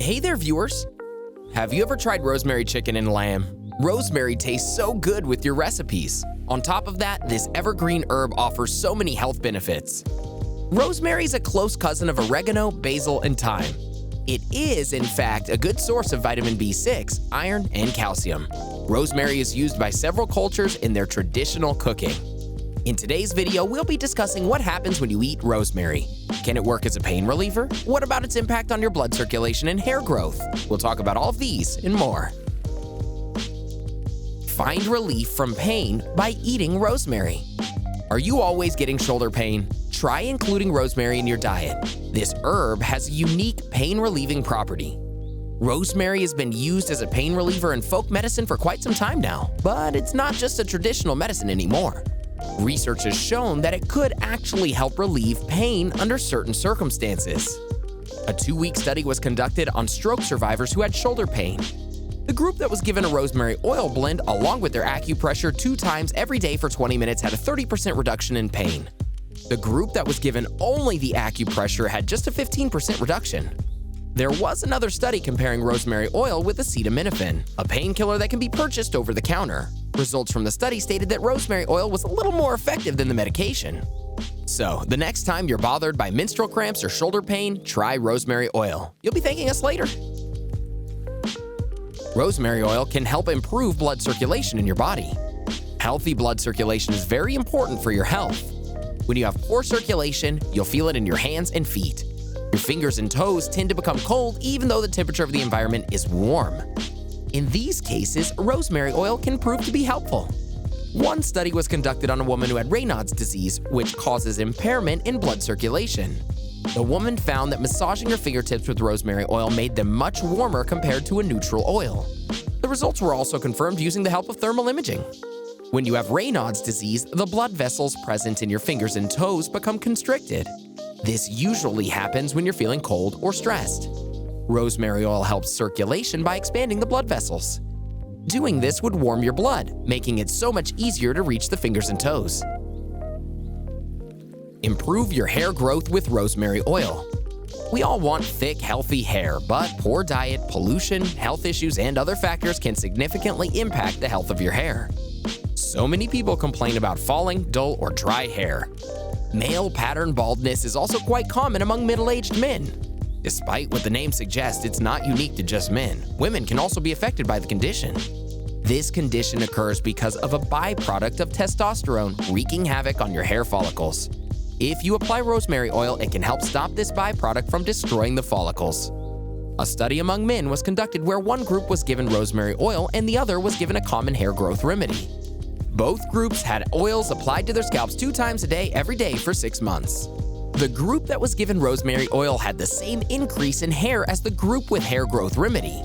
Hey there, viewers! Have you ever tried rosemary chicken and lamb? Rosemary tastes so good with your recipes. On top of that, this evergreen herb offers so many health benefits. Rosemary is a close cousin of oregano, basil, and thyme. It is, in fact, a good source of vitamin B6, iron, and calcium. Rosemary is used by several cultures in their traditional cooking. In today's video, we'll be discussing what happens when you eat rosemary. Can it work as a pain reliever? What about its impact on your blood circulation and hair growth? We'll talk about all of these and more. Find relief from pain by eating rosemary. Are you always getting shoulder pain? Try including rosemary in your diet. This herb has a unique pain-relieving property. Rosemary has been used as a pain reliever in folk medicine for quite some time now, but it's not just a traditional medicine anymore. Research has shown that it could actually help relieve pain under certain circumstances. A 2-week study was conducted on stroke survivors who had shoulder pain. The group that was given a rosemary oil blend along with their acupressure 2 times every day for 20 minutes had a 30% reduction in pain. The group that was given only the acupressure had just a 15% reduction. There was another study comparing rosemary oil with acetaminophen, a painkiller that can be purchased over the counter. Results from the study stated that rosemary oil was a little more effective than the medication. So, the next time you're bothered by menstrual cramps or shoulder pain, try rosemary oil. You'll be thanking us later. Rosemary oil can help improve blood circulation in your body. Healthy blood circulation is very important for your health. When you have poor circulation, you'll feel it in your hands and feet. Your fingers and toes tend to become cold even though the temperature of the environment is warm. In these cases, rosemary oil can prove to be helpful. One study was conducted on a woman who had Raynaud's disease, which causes impairment in blood circulation. The woman found that massaging her fingertips with rosemary oil made them much warmer compared to a neutral oil. The results were also confirmed using the help of thermal imaging. When you have Raynaud's disease, the blood vessels present in your fingers and toes become constricted. This usually happens when you're feeling cold or stressed. Rosemary oil helps circulation by expanding the blood vessels. Doing this would warm your blood, making it so much easier to reach the fingers and toes. Improve your hair growth with rosemary oil. We all want thick, healthy hair, but poor diet, pollution, health issues, and other factors can significantly impact the health of your hair. So many people complain about falling, dull, or dry hair. Male pattern baldness is also quite common among middle-aged men. Despite what the name suggests, it's not unique to just men. Women can also be affected by the condition. This condition occurs because of a byproduct of testosterone wreaking havoc on your hair follicles. If you apply rosemary oil, it can help stop this byproduct from destroying the follicles. A study among men was conducted where one group was given rosemary oil and the other was given a common hair growth remedy. Both groups had oils applied to their scalps 2 times a day every day for 6 months. The group that was given rosemary oil had the same increase in hair as the group with hair growth remedy.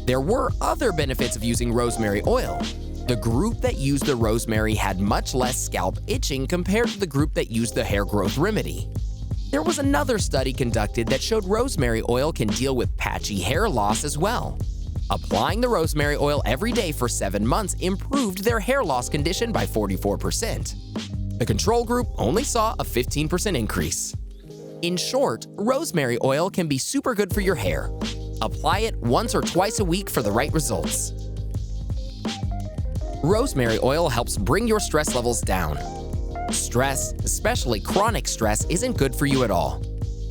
There were other benefits of using rosemary oil. The group that used the rosemary had much less scalp itching compared to the group that used the hair growth remedy. There was another study conducted that showed rosemary oil can deal with patchy hair loss as well. Applying the rosemary oil every day for 7 months improved their hair loss condition by 44%. The control group only saw a 15% increase. In short, rosemary oil can be super good for your hair. Apply it once or twice a week for the right results. Rosemary oil helps bring your stress levels down. Stress, especially chronic stress, isn't good for you at all.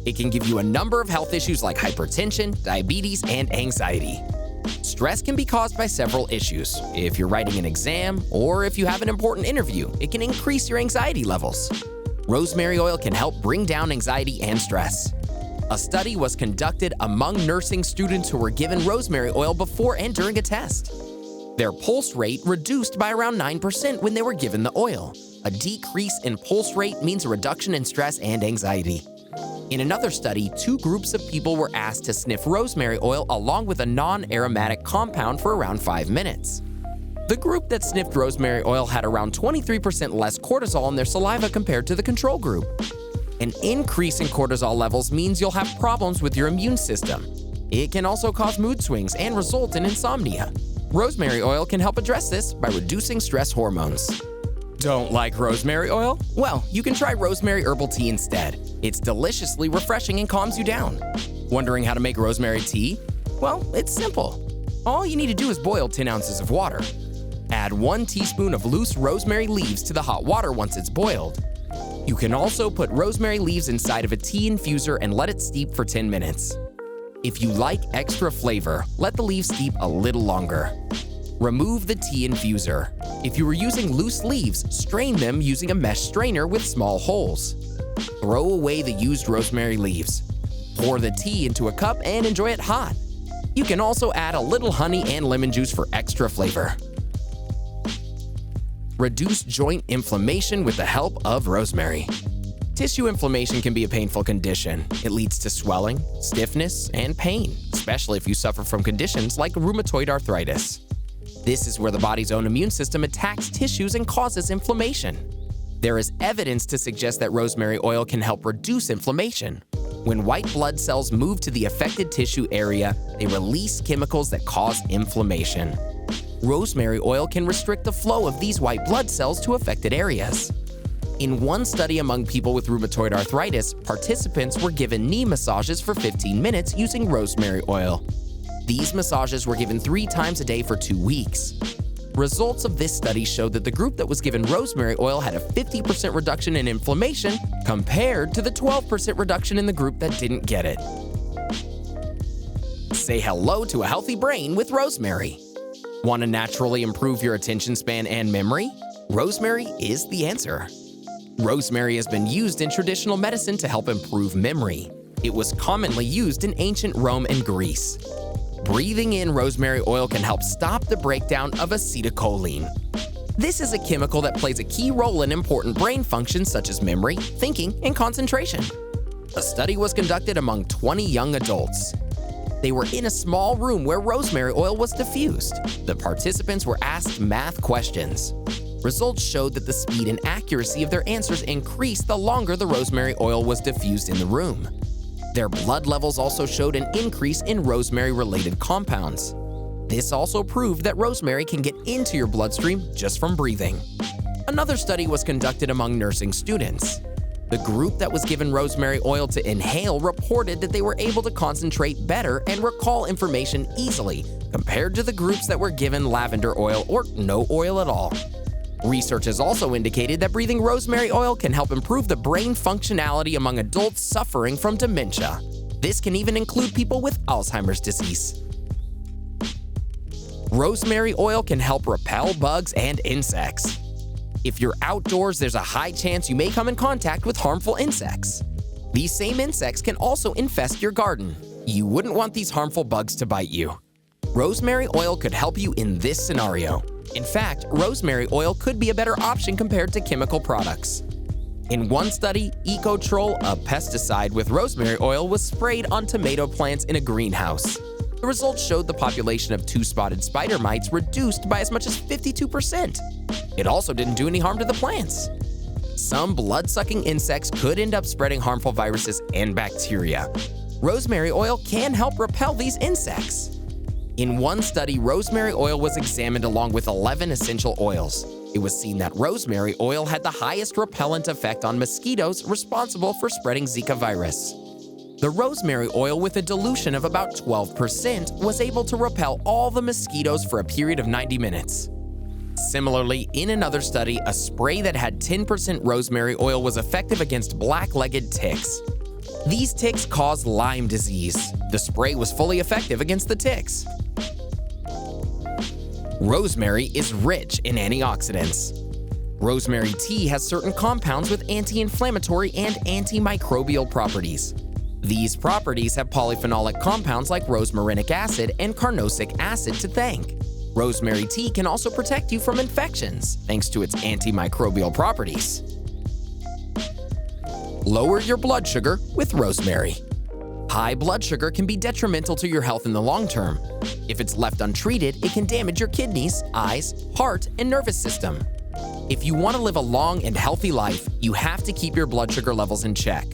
It can give you a number of health issues like hypertension, diabetes, and anxiety. Stress can be caused by several issues. If you're writing an exam or if you have an important interview, it can increase your anxiety levels. Rosemary oil can help bring down anxiety and stress. A study was conducted among nursing students who were given rosemary oil before and during a test. Their pulse rate reduced by around 9% when they were given the oil. A decrease in pulse rate means a reduction in stress and anxiety. In another study, 2 groups of people were asked to sniff rosemary oil along with a non-aromatic compound for around 5 minutes. The group that sniffed rosemary oil had around 23% less cortisol in their saliva compared to the control group. An increase in cortisol levels means you'll have problems with your immune system. It can also cause mood swings and result in insomnia. Rosemary oil can help address this by reducing stress hormones. Don't like rosemary oil? Well, you can try rosemary herbal tea instead. It's deliciously refreshing and calms you down. Wondering how to make rosemary tea? Well, it's simple. All you need to do is boil 10 ounces of water. Add 1 teaspoon of loose rosemary leaves to the hot water once it's boiled. You can also put rosemary leaves inside of a tea infuser and let it steep for 10 minutes. If you like extra flavor, let the leaves steep a little longer. Remove the tea infuser. If you were using loose leaves, strain them using a mesh strainer with small holes. Throw away the used rosemary leaves. Pour the tea into a cup and enjoy it hot. You can also add a little honey and lemon juice for extra flavor. Reduce joint inflammation with the help of rosemary. Tissue inflammation can be a painful condition. It leads to swelling, stiffness, and pain, especially if you suffer from conditions like rheumatoid arthritis. This is where the body's own immune system attacks tissues and causes inflammation. There is evidence to suggest that rosemary oil can help reduce inflammation. When white blood cells move to the affected tissue area, they release chemicals that cause inflammation. Rosemary oil can restrict the flow of these white blood cells to affected areas. In one study among people with rheumatoid arthritis, participants were given knee massages for 15 minutes using rosemary oil. These massages were given 3 times a day for 2 weeks. Results of this study showed that the group that was given rosemary oil had a 50% reduction in inflammation compared to the 12% reduction in the group that didn't get it. Say hello to a healthy brain with rosemary. Want to naturally improve your attention span and memory? Rosemary is the answer. Rosemary has been used in traditional medicine to help improve memory. It was commonly used in ancient Rome and Greece. Breathing in rosemary oil can help stop the breakdown of acetylcholine. This is a chemical that plays a key role in important brain functions such as memory, thinking, and concentration. A study was conducted among 20 young adults. They were in a small room where rosemary oil was diffused. The participants were asked math questions. Results showed that the speed and accuracy of their answers increased the longer the rosemary oil was diffused in the room. Their blood levels also showed an increase in rosemary-related compounds. This also proved that rosemary can get into your bloodstream just from breathing. Another study was conducted among nursing students. The group that was given rosemary oil to inhale reported that they were able to concentrate better and recall information easily compared to the groups that were given lavender oil or no oil at all. Research has also indicated that breathing rosemary oil can help improve the brain functionality among adults suffering from dementia. This can even include people with Alzheimer's disease. Rosemary oil can help repel bugs and insects. If you're outdoors, there's a high chance you may come in contact with harmful insects. These same insects can also infest your garden. You wouldn't want these harmful bugs to bite you. Rosemary oil could help you in this scenario. In fact, rosemary oil could be a better option compared to chemical products. In one study, Ecotrol, a pesticide with rosemary oil, was sprayed on tomato plants in a greenhouse. The results showed the population of 2-spotted spider mites reduced by as much as 52%. It also didn't do any harm to the plants. Some blood-sucking insects could end up spreading harmful viruses and bacteria. Rosemary oil can help repel these insects. In one study, rosemary oil was examined along with 11 essential oils. It was seen that rosemary oil had the highest repellent effect on mosquitoes responsible for spreading Zika virus. The rosemary oil with a dilution of about 12% was able to repel all the mosquitoes for a period of 90 minutes. Similarly, in another study, a spray that had 10% rosemary oil was effective against black-legged ticks. These ticks cause Lyme disease. The spray was fully effective against the ticks. Rosemary is rich in antioxidants. Rosemary tea has certain compounds with anti-inflammatory and antimicrobial properties. These properties have polyphenolic compounds like rosmarinic acid and carnosic acid to thank. Rosemary tea can also protect you from infections thanks to its antimicrobial properties. Lower your blood sugar with rosemary. High blood sugar can be detrimental to your health in the long term. If it's left untreated, it can damage your kidneys, eyes, heart, and nervous system. If you want to live a long and healthy life, you have to keep your blood sugar levels in check.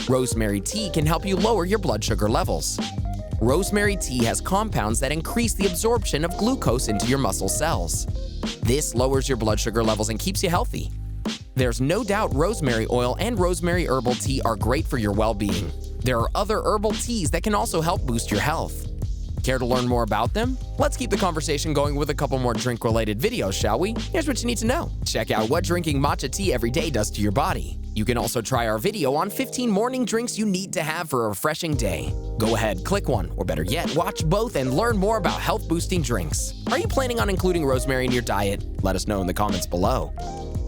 Rosemary tea can help you lower your blood sugar levels. Rosemary tea has compounds that increase the absorption of glucose into your muscle cells. This lowers your blood sugar levels and keeps you healthy. There's no doubt rosemary oil and rosemary herbal tea are great for your well-being. There are other herbal teas that can also help boost your health. Care to learn more about them? Let's keep the conversation going with a couple more drink-related videos, shall we? Here's what you need to know. Check out what drinking matcha tea every day does to your body. You can also try our video on 15 morning drinks you need to have for a refreshing day. Go ahead, click one, or better yet, watch both and learn more about health-boosting drinks. Are you planning on including rosemary in your diet? Let us know in the comments below.